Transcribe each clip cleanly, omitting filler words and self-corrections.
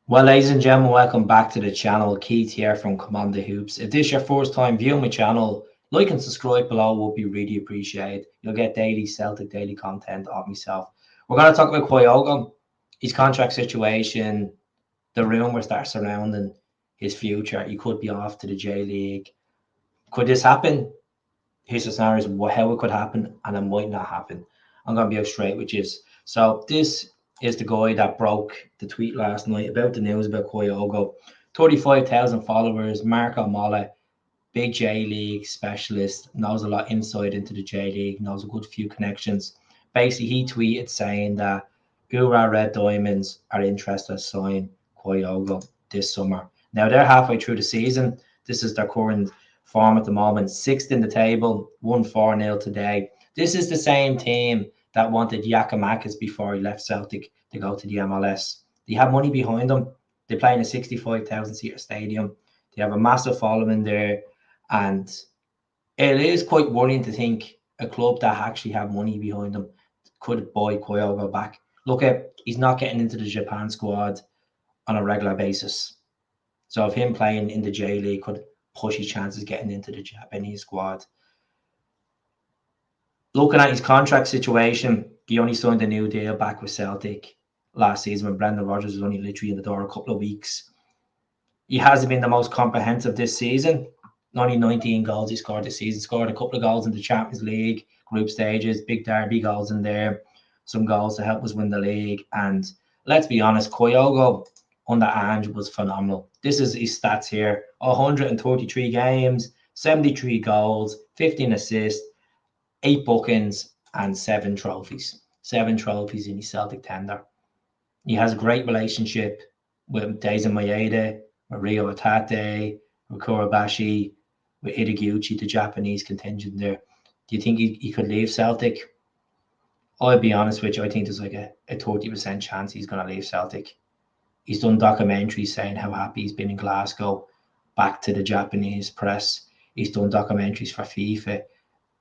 Well, ladies and gentlemen, welcome back to the channel. Keith here from Commander Hoops. If this is your first time viewing my channel, like and subscribe below would be really appreciated. You'll get daily Celtic, daily content of myself. We're going to talk about KYOGO, his contract situation, the rumours that are surrounding his future. He could be off to the J League. Could this happen? Here's the scenarios, how it could happen, and it might not happen. I'm going to be straight with you. So this is the guy that broke the tweet last night about the news about KYOGO. 35,000 followers, Marco Molla, big J League specialist, knows a lot insight into the J League, knows a good few connections. Basically, he tweeted saying that URAWA Red Diamonds are interested in signing KYOGO this summer. Now, they're halfway through the season. This is their current form at the moment. Sixth in the table, won 4-0 today. This is the same team that wanted Giakoumakis before he left Celtic to go to the MLS. They have money behind them. They play in a 65,000-seater stadium. They have a massive following there. And it is quite worrying to think a club that actually have money behind them could buy KYOGO back. Look at, he's not getting into the Japan squad on a regular basis. So if him playing in the J League could push his chances getting into the Japanese squad. Looking at his contract situation, he only signed a new deal back with Celtic last season when Brendan Rodgers was only literally in the door a couple of weeks. He hasn't been the most comprehensive this season. Only 19 goals he scored this season. Scored a couple of goals in the Champions League group stages, big derby goals in there, some goals to help us win the league. And let's be honest, KYOGO under Ange was phenomenal. This is his stats here: 133 games, 73 goals, 15 assists, 8 bookings, and 7 trophies. 7 trophies in his Celtic tender. He has a great relationship with Daisen Maeda, with Rio Atate, with Kurabashi, with Hidiguchi, the Japanese contingent there. Do you think he could leave Celtic? I'll be honest with you, I think there's like a 30% chance he's going to leave Celtic. He's done documentaries saying how happy he's been in Glasgow, back to the Japanese press. He's done documentaries for FIFA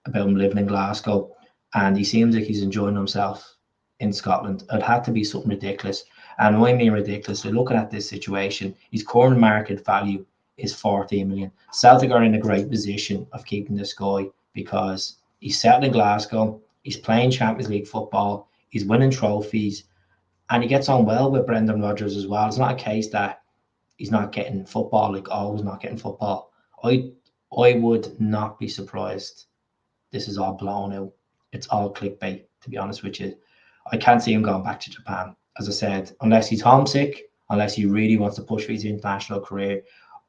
about him living in Glasgow, and he seems like he's enjoying himself in Scotland. It had to be something ridiculous. And when I mean ridiculous, so looking at this situation, his current market value is 14 million. Celtic are in a great position of keeping this guy because he's settled in Glasgow, he's playing Champions League football, he's winning trophies, and he gets on well with Brendan Rodgers as well. It's not a case that he's not getting football, like always not getting football. I would not be surprised this is all blown out. It's all clickbait, to be honest with you. I can't see him going back to Japan, as I said, unless he's homesick, unless he really wants to push for his international career,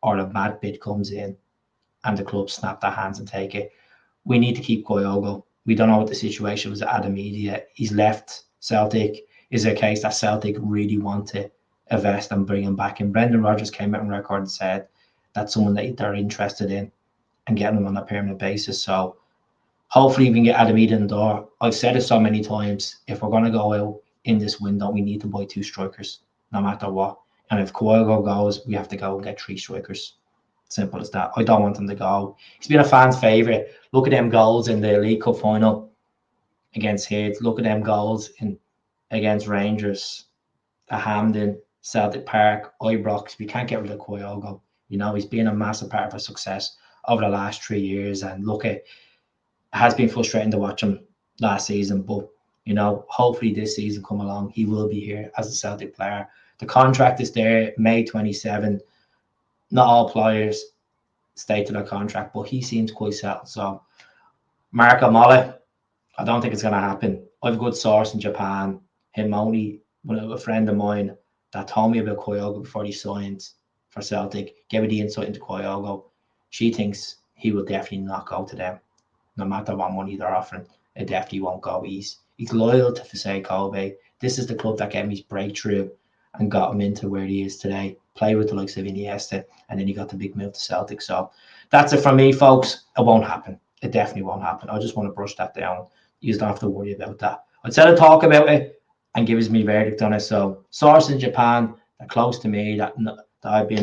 or a bad bid comes in and the club snap their hands and take it. We need to keep KYOGO. We don't know what the situation was at Adam Media. He's left Celtic. Is it a case that Celtic really want to invest and bring him back? And Brendan Rodgers came out on record and said that's someone that they're interested in and getting him on a permanent basis. So hopefully we can get Adam Media in the door. I've said it so many times, if we're going to go out in this window, we need to buy 2 strikers, no matter what. And if KYOGO goes, we have to go and get 3 strikers. Simple as that. I don't want him to go. He's been a fan's favourite. Look at them goals in the League Cup final against Heads. Look at them goals against Rangers, at Hampden, Celtic Park, Ibrox. We can't get rid of KYOGO. You know, he's been a massive part of our success over the last 3 years. And look, it has been frustrating to watch him last season. But, you know, hopefully this season come along, he will be here as a Celtic player. The contract is there, May 27. Not all players stay to their contract, but he seems quite settled. So, Marco Molla, I don't think it's going to happen. I have a good source in Japan. A friend of mine that told me about KYOGO before he signed for Celtic, gave me the insight into KYOGO. She thinks he will definitely not go to them, no matter what money they're offering. It definitely won't go. He's loyal to Fasei Kobe. This is the club that gave him his breakthrough and got him into where he is today. Play with the likes of Iniesta, and then he got the big move to Celtic. So that's it from me, folks. It won't happen. It definitely won't happen. I just want to brush that down. You don't have to worry about that. I'd say to talk about it and give us me verdict on it. So source in Japan, that close to me, that I've been